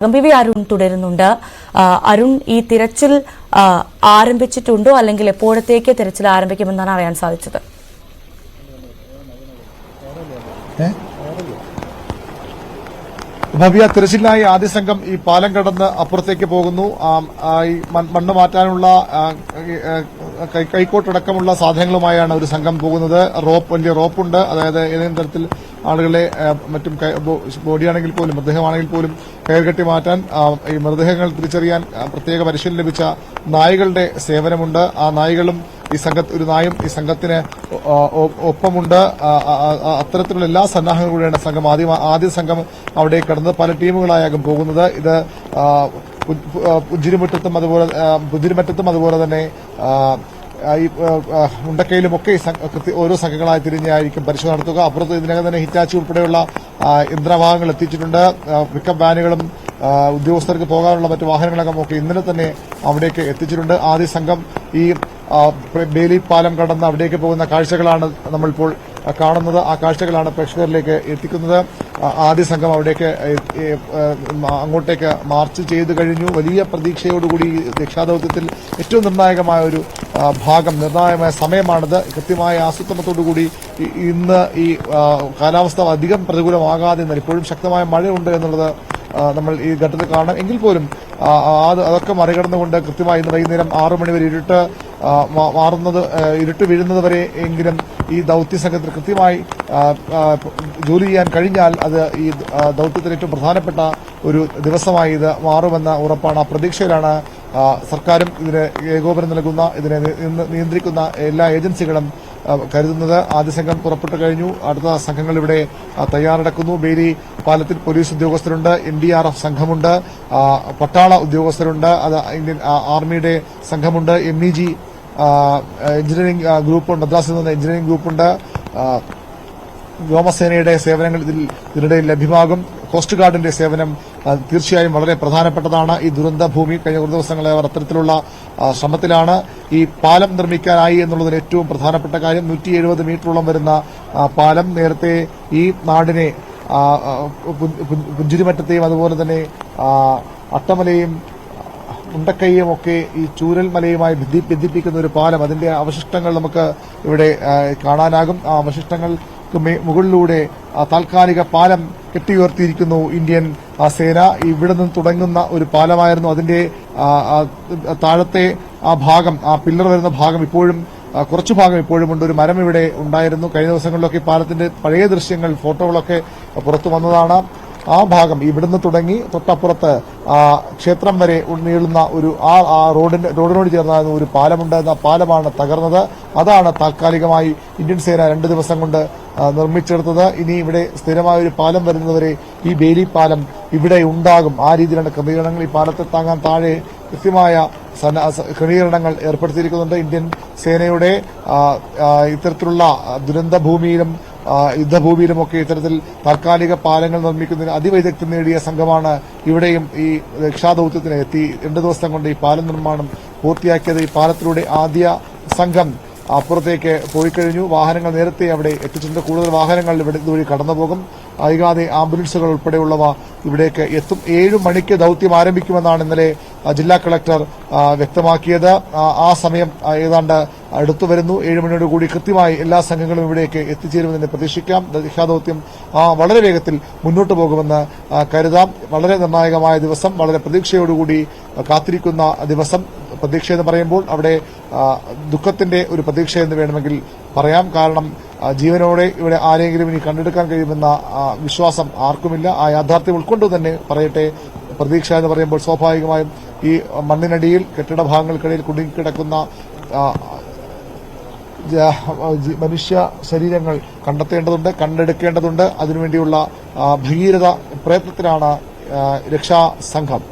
P Arun തുടരുന്നുണ്ട്. അരുൺ, ഈ തിരച്ചിൽ ആരംഭിച്ചിട്ടുണ്ടോ അല്ലെങ്കിൽ എപ്പോഴത്തേക്ക് തിരച്ചിൽ ആരംഭിക്കുമെന്നാണ് അറിയാൻ സാധിച്ചത്? ഭവ്യ, തിരച്ചിലിനായി ആദ്യ സംഘം ഈ പാലം കടന്ന് അപ്പുറത്തേക്ക് പോകുന്നു. ഈ മണ്ണ് മാറ്റാനുള്ള കൈക്കോട്ടടക്കമുള്ള സാധനങ്ങളുമായാണ് ഒരു സംഘം പോകുന്നത്. വലിയ റോപ്പുണ്ട്. അതായത് ഏതെങ്കിലും തരത്തിൽ ആളുകളെ മറ്റും ബോഡിയാണെങ്കിൽ പോലും മൃതദേഹമാണെങ്കിൽ പോലും കയർകെട്ടി മാറ്റാൻ ഈ മൃതദേഹങ്ങൾ തിരിച്ചറിയാൻ പ്രത്യേക പരിശീലനം ലഭിച്ച നായകളുടെ സേവനമുണ്ട്. ആ നായകളും ഒരു നായും ഈ സംഘത്തിന് ഒപ്പമുണ്ട്. അത്തരത്തിലുള്ള എല്ലാ സന്നാഹങ്ങളുടെയാണ് സംഘം ആദ്യ സംഘം അവിടെ കടന്ന് പല ടീമുകളായാകും പോകുന്നത്. ഇത് പുഞ്ചിരിമറ്റത്തും അതുപോലെ തന്നെ ഈ മുണ്ടക്കയിലുമൊക്കെ ഓരോ സംഘങ്ങളായി തിരിഞ്ഞായിരിക്കും പരിശോധന നടത്തുക. അപ്പുറത്ത് ഇതിനകം തന്നെ ഹിറ്റാച്ചി ഉൾപ്പെടെയുള്ള യന്ത്രവാഹനങ്ങൾ എത്തിച്ചിട്ടുണ്ട്. പിക്കപ്പ് വാനുകളും ഉദ്യോഗസ്ഥർക്ക് പോകാനുള്ള മറ്റു വാഹനങ്ങളൊക്കെ ഒക്കെ ഇന്നലെ തന്നെ അവിടേക്ക് എത്തിച്ചിട്ടുണ്ട്. ആദ്യ സംഘം ഈ ബേലി പാലം കടന്ന് അവിടേക്ക് പോകുന്ന കാഴ്ചകളാണ് നമ്മളിപ്പോൾ കാണുന്നത്. ആ കാഴ്ചകളാണ് പ്രേക്ഷകരിലേക്ക് എത്തിക്കുന്നത്. ആദ്യ സംഘം അവിടേക്ക് അങ്ങോട്ടേക്ക് മാർച്ച് ചെയ്തു കഴിഞ്ഞു. വലിയ പ്രതീക്ഷയോടുകൂടി രക്ഷാദൌത്യത്തിൽ ഏറ്റവും നിർണായകമായ ഒരു നിർണായകമായ സമയമാണിത്. കൃത്യമായ ആസൂത്രണത്തോടുകൂടി ഇന്ന് ഈ കാലാവസ്ഥ അധികം പ്രതികൂലമാകാതെ ഇപ്പോഴും ശക്തമായ മഴയുണ്ട് എന്നുള്ളത് നമ്മൾ ഈ ഘട്ടത്തിൽ കാണണം. എങ്കിൽ പോലും അതൊക്കെ മറികടന്നുകൊണ്ട് കൃത്യമായി ഇന്ന് വൈകുന്നേരം 6 മണി വരെ ഇരുട്ട് വീഴുന്നത് വരെ എങ്കിലും ഈ ദൌത്യസംഘത്തിൽ കൃത്യമായി ജോലി ചെയ്യാൻ കഴിഞ്ഞാൽ അത് ഈ ദൌത്യത്തിന് ഏറ്റവും പ്രധാനപ്പെട്ട ഒരു ദിവസമായി ഇത് മാറുമെന്ന ഉറപ്പാണ്. ആ പ്രതീക്ഷയിലാണ് സർക്കാരും ഇതിന് ഏകോപനം നൽകുന്ന ഇതിനെ നിയന്ത്രിക്കുന്ന എല്ലാ ഏജൻസികളും കരുതുന്നത്. ആദ്യ സംഘം പുറപ്പെട്ടു കഴിഞ്ഞു. അടുത്ത സംഘങ്ങൾ ഇവിടെ തയ്യാറെടുക്കുന്നു. ബേലി പാലത്തിൽ പോലീസ് ഉദ്യോഗസ്ഥരുണ്ട്, NDRF സംഘമുണ്ട്, പട്ടാള ഉദ്യോഗസ്ഥരുണ്ട്, അത് ഇന്ത്യൻ ആർമിയുടെ സംഘമുണ്ട്, MEG എഞ്ചിനീയറിംഗ് ഗ്രൂപ്പുണ്ട്, മദ്രാസിൽ നിന്ന് എഞ്ചിനീയറിംഗ് ഗ്രൂപ്പുണ്ട്. വ്യോമസേനയുടെ സേവനങ്ങൾ ഇതിനിടയിൽ ലഭ്യമാകും. കോസ്റ്റ് ഗാർഡിന്റെ സേവനം തീർച്ചയായും വളരെ പ്രധാനപ്പെട്ടതാണ്. ഈ ദുരന്ത ഭൂമി കഴിഞ്ഞ കുറച്ച് ദിവസങ്ങളെ അവർ അത്തരത്തിലുള്ള ശ്രമത്തിലാണ്. ഈ പാലം നിർമ്മിക്കാനായി എന്നുള്ളതിന് ഏറ്റവും പ്രധാനപ്പെട്ട കാര്യം 170 മീറ്ററോളം വരുന്ന പാലം നേരത്തെ ഈ നാടിനെ പുഞ്ചിരിമറ്റത്തെയും അതുപോലെ തന്നെ അട്ടമലയും മുണ്ടക്കൈയും ഒക്കെ ഈ ചൂരൽമലയുമായി ബന്ധിപ്പിക്കുന്ന ഒരു പാലം, അതിന്റെ അവശിഷ്ടങ്ങൾ നമുക്ക് ഇവിടെ കാണാനാകും. ആ അവശിഷ്ടങ്ങൾക്ക് മുകളിലൂടെ താൽക്കാലിക പാലം കെട്ടിയുയർത്തിയിരിക്കുന്നു ഇന്ത്യൻ സേന. ഇവിടെ നിന്ന് തുടങ്ങുന്ന ഒരു പാലമായിരുന്നു. അതിന്റെ താഴത്തെ ആ ഭാഗം, ആ പില്ലർ വരുന്ന ഭാഗം ഇപ്പോഴും കുറച്ചു ഭാഗം ഇപ്പോഴുമുണ്ട്. ഒരു മരം ഇവിടെ ഉണ്ടായിരുന്നു. കഴിഞ്ഞ ദിവസങ്ങളിലൊക്കെ പാലത്തിന്റെ പഴയ ദൃശ്യങ്ങൾ, ഫോട്ടോകളൊക്കെ പുറത്തു വന്നതാണ്. ആ ഭാഗം ഇവിടുന്ന് തുടങ്ങി തൊട്ടപ്പുറത്ത് ക്ഷേത്രം വരെ നീളുന്ന ഒരു റോഡിനോട് ചേർന്ന ഒരു പാലമുണ്ടായിരുന്ന പാലമാണ് തകർന്നത്. അതാണ് താൽക്കാലികമായി ഇന്ത്യൻ സേന 2 ദിവസം കൊണ്ട് നിർമ്മിച്ചെടുത്തത്. ഇനി ഇവിടെ സ്ഥിരമായ ഒരു പാലം വരുന്നതുവരെ ഈ ബേലി പാലം ഇവിടെ ഉണ്ടാകും. ആ രീതിയിലാണ് ക്രമീകരണങ്ങൾ. ഈ പാലത്തെ താങ്ങാൻ താഴെ കൃത്യമായ ക്രമീകരണങ്ങൾ ഏർപ്പെടുത്തിയിരിക്കുന്നുണ്ട്. ഇന്ത്യൻ സേനയുടെ ഇത്തരത്തിലുള്ള ദുരന്തഭൂമിയിലും യുദ്ധഭൂമിയിലുമൊക്കെ ഇത്തരത്തിൽ താൽക്കാലിക പാലങ്ങൾ നിർമ്മിക്കുന്നതിന് അതിവൈദഗ്ധ്യം നേടിയ സംഘമാണ് ഇവിടെയും ഈ രക്ഷാദൌത്യത്തിന് എത്തി 2 ദിവസം കൊണ്ട് ഈ പാലം നിർമ്മാണം പൂർത്തിയാക്കിയത്. ഈ പാലത്തിലൂടെ ആദ്യ സംഘം അപ്പുറത്തേക്ക് പോയിക്കഴിഞ്ഞു. വാഹനങ്ങൾ നേരത്തെ അവിടെ എത്തിച്ചിട്ടുണ്ട്. കൂടുതൽ വാഹനങ്ങൾ ഇതുവഴി കടന്നുപോകും. വൈകാതെ ആംബുലൻസുകൾ ഉൾപ്പെടെയുള്ളവ ഇവിടേക്ക് എത്തും. 7 മണിക്ക് ദൌത്യം ആരംഭിക്കുമെന്നാണ് ഇന്നലെ ജില്ലാ കളക്ടർ വ്യക്തമാക്കിയത്. ആ സമയം ഏതാണ്ട് അടുത്തുവരുന്നു. 7 മണിയോടുകൂടി കൃത്യമായി എല്ലാ സംഘങ്ങളും ഇവിടേക്ക് എത്തിച്ചേരുമെന്ന് പ്രതീക്ഷിക്കാം. രക്ഷാദൌത്യം വളരെ വേഗത്തിൽ മുന്നോട്ട് പോകുമെന്ന് കരുതാം. വളരെ നിർണായകമായ ദിവസം, വളരെ പ്രതീക്ഷയോടുകൂടി കാത്തിരിക്കുന്ന ദിവസം. പ്രതീക്ഷ എന്ന് പറയുമ്പോൾ അവിടെ ദുഃഖത്തിന്റെ ഒരു പ്രതീക്ഷ എന്ന് വേണമെങ്കിൽ പറയാം. കാരണം ജീവനോടെ ഇവിടെ ആരെങ്കിലും ഇനി കണ്ടെടുക്കാൻ കഴിയുമെന്ന വിശ്വാസം ആർക്കുമില്ല. ആ യാഥാർത്ഥ്യം ഉൾക്കൊണ്ട് തന്നെ പറയട്ടെ. പ്രതീക്ഷ എന്ന് പറയുമ്പോൾ സ്വാഭാവികമായും ഈ മണ്ണിനടിയിൽ കെട്ടിട ഭാഗങ്ങൾക്കിടയിൽ കുടുങ്ങിക്കിടക്കുന്ന മനുഷ്യ ശരീരങ്ങൾ കണ്ടെത്തേണ്ടതുണ്ട്, കണ്ടെടുക്കേണ്ടതുണ്ട്. അതിനുവേണ്ടിയുള്ള ഭഗീരഥ പ്രയത്നത്തിലാണ് രക്ഷാ സംഘം.